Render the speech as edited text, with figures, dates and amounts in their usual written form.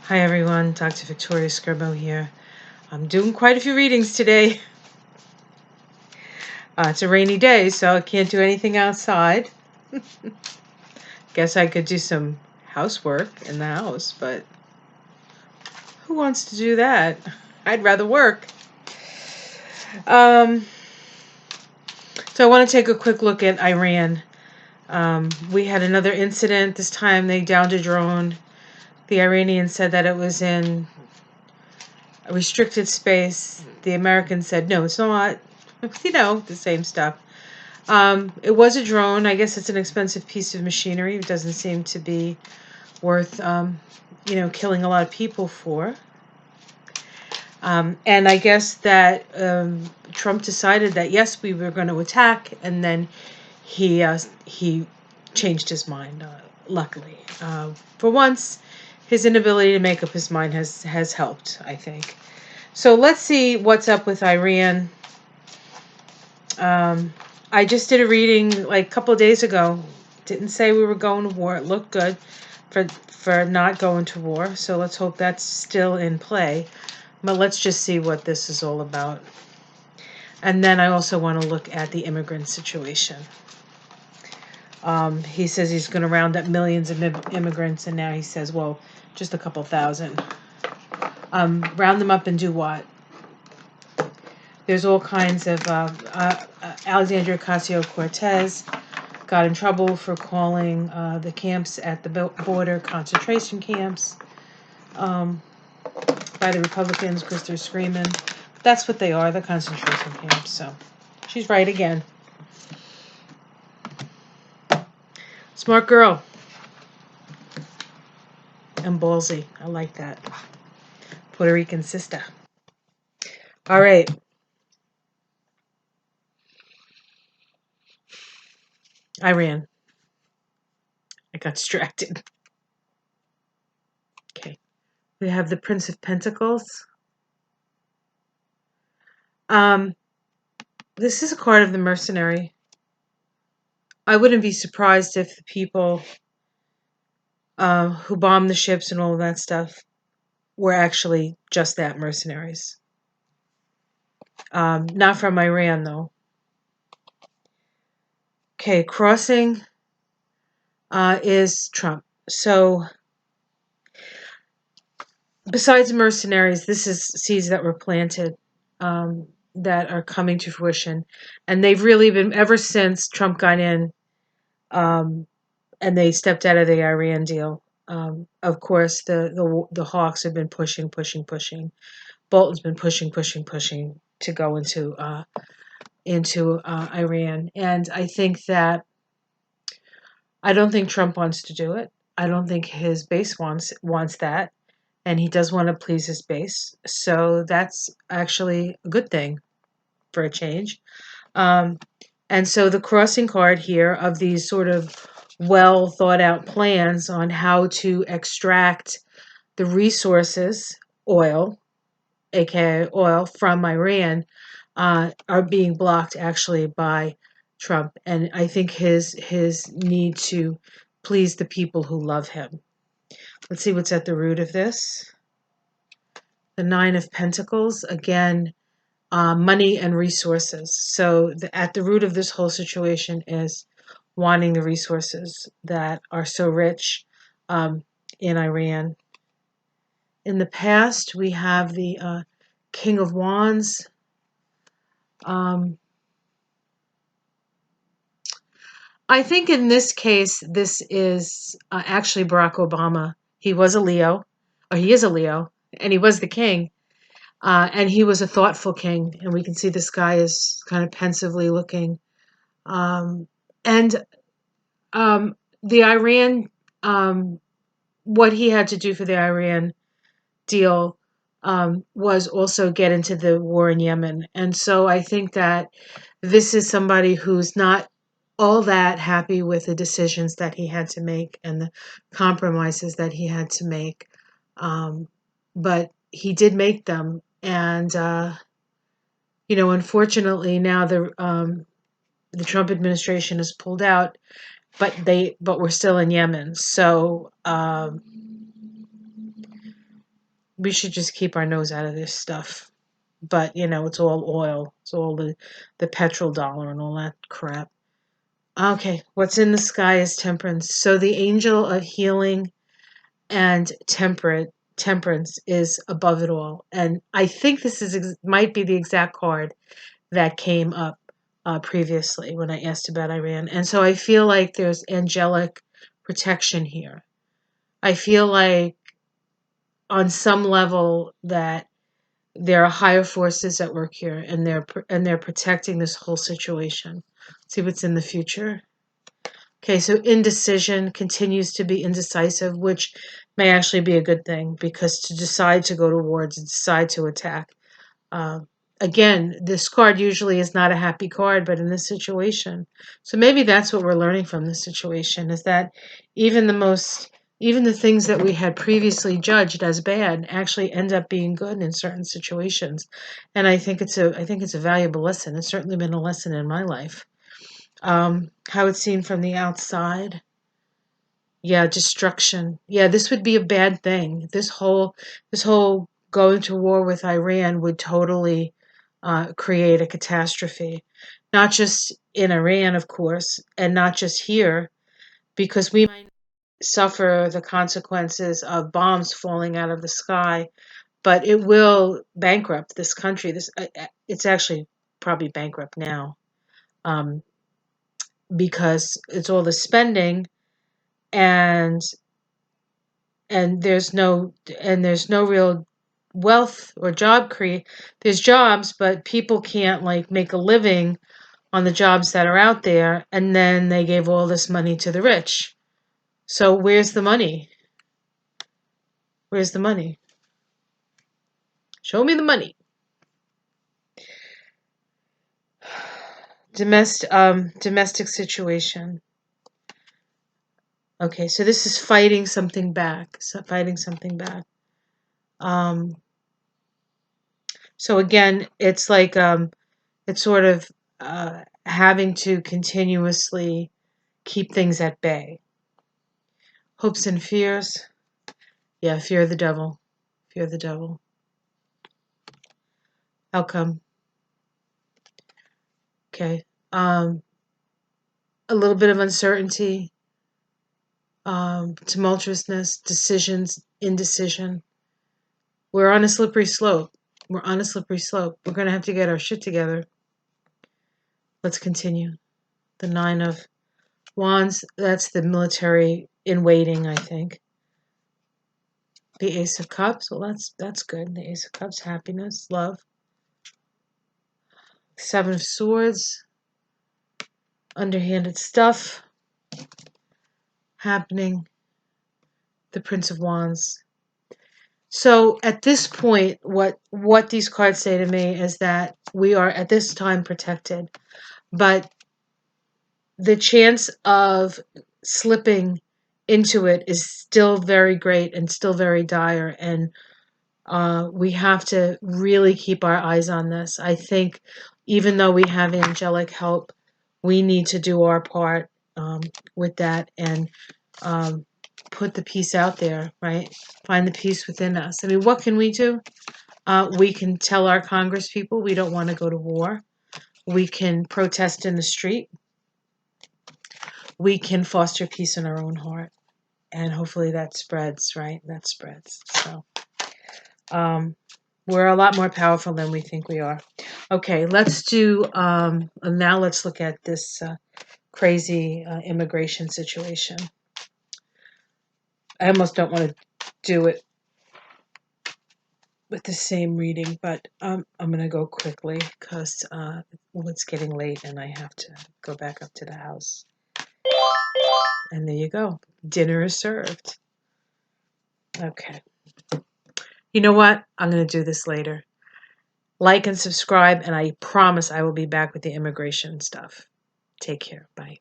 Hi everyone, Dr. Victoria Scribo here. I'm doing quite a few readings today. It's a rainy day, so I can't do anything outside. Guess I could do some housework in the house, but who wants to do that? I'd rather work. So I want to take a quick look at Iran. We had another incident. This time they downed a drone. The Iranians said that it was in a restricted space. The Americans said, no, it's not. The same stuff. It was a drone. I guess it's an expensive piece of machinery. It doesn't seem to be worth, killing a lot of people for. And I guess that Trump decided that, yes, we were going to attack, and then he changed his mind, luckily. For once, his inability to make up his mind has helped, I think. So let's see what's up with Iran. I just did a reading like a couple of days ago. Didn't say we were going to war. It looked good for not going to war. So let's hope that's still in play. But let's just see what this is all about. And then I also want to look at the immigrant situation. He says he's going to round up millions of immigrants, and now he says, well, just a couple thousand. Round them up and do what? There's all kinds of... Alexandria Ocasio-Cortez got in trouble for calling the camps at the border concentration camps by the Republicans because they're screaming. That's what they are, the concentration camps. So she's right again. Smart girl. And ballsy. I like that. Puerto Rican sister. All right. Iran. I got distracted. Okay. We have the Prince of Pentacles. This is a card of the mercenary. I wouldn't be surprised if the people who bombed the ships and all of that stuff were actually just that, mercenaries. Not from Iran, though. Okay, crossing is Trump. So, besides mercenaries, this is seeds that were planted that are coming to fruition. And they've really been, ever since Trump got in and they stepped out of the Iran deal. Of course, the hawks have been pushing. Bolton's been pushing to go into Iran, and I think that I don't think Trump wants to do it. I don't think his base wants that, and he does want to please his base. So that's actually a good thing for a change. And so the crossing card here of these sort of well thought out plans on how to extract the resources, oil, aka oil, from Iran, are being blocked actually by Trump. And I think his need to please the people who love him. Let's see what's at the root of this. The Nine of Pentacles, again, money and resources. So at the root of this whole situation is wanting the resources that are so rich in Iran. In the past, we have the King of Wands. I think in this case, this is actually Barack Obama. He was a Leo, or he is a Leo, and he was the king. And he was a thoughtful king. And we can see this guy is kind of pensively looking. And the Iran, what he had to do for the Iran deal was also get into the war in Yemen. And so I think that this is somebody who's not all that happy with the decisions that he had to make and the compromises that he had to make. But he did make them. And, unfortunately now the Trump administration has pulled out, but we're still in Yemen. So, we should just keep our nose out of this stuff. But, it's all oil. It's all the petrodollar and all that crap. Okay, what's in the sky is temperance. So the angel of healing and temperance is above it all. And I think this might be the exact card that came up previously when I asked about Iran. And so I feel like there's angelic protection here. I feel like on some level that there are higher forces at work here, and they're protecting this whole situation. See what's in the future. Okay, so indecision continues to be indecisive, which may actually be a good thing, because to decide to go to war, to decide to attack. Again, this card usually is not a happy card, but in this situation. So maybe that's what we're learning from this situation, is that even the things that we had previously judged as bad actually end up being good in certain situations. And I think it's a valuable lesson. It's certainly been a lesson in my life. How it's seen from the outside. Yeah, destruction. Yeah, this would be a bad thing. This whole going to war with Iran would totally create a catastrophe. Not just in Iran, of course, and not just here, because we might suffer the consequences of bombs falling out of the sky, but it will bankrupt this country. It's actually probably bankrupt now, um, because it's all the spending, and there's no real wealth or job create. There's jobs, but people can't like make a living on the jobs that are out there, and then they gave all this money to the rich. So where's the money? Where's the money? Show me the money. Domestic situation. Okay, so this is fighting something back. So again, it's like it's sort of having to continuously keep things at bay. Hopes and fears. Yeah, fear the devil. Fear the devil. Outcome. Okay. A little bit of uncertainty, tumultuousness, decisions, indecision. We're on a slippery slope. We're going to have to get our shit together. Let's continue. The Nine of Wands, that's the military in waiting, I think. The Ace of Cups, well, that's good. The Ace of Cups, happiness, love. Seven of Swords, underhanded stuff happening. The Prince of Wands. So at this point, what these cards say to me is that we are at this time protected, but the chance of slipping into it is still very great and still very dire, and we have to really keep our eyes on this. I think even though we have angelic help, we need to do our part with that, and put the peace out there, right? Find the peace within us. I mean, what can we do? We can tell our Congress people we don't want to go to war. We can protest in the street. We can foster peace in our own heart. And hopefully that spreads, right? That spreads. So we're a lot more powerful than we think we are. Okay, let's do, now let's look at this crazy immigration situation. I almost don't want to do it with the same reading, but I'm going to go quickly because it's getting late and I have to go back up to the house. And there you go. Dinner is served. Okay. You know what? I'm going to do this later. Like and subscribe, and I promise I will be back with the immigration stuff. Take care. Bye.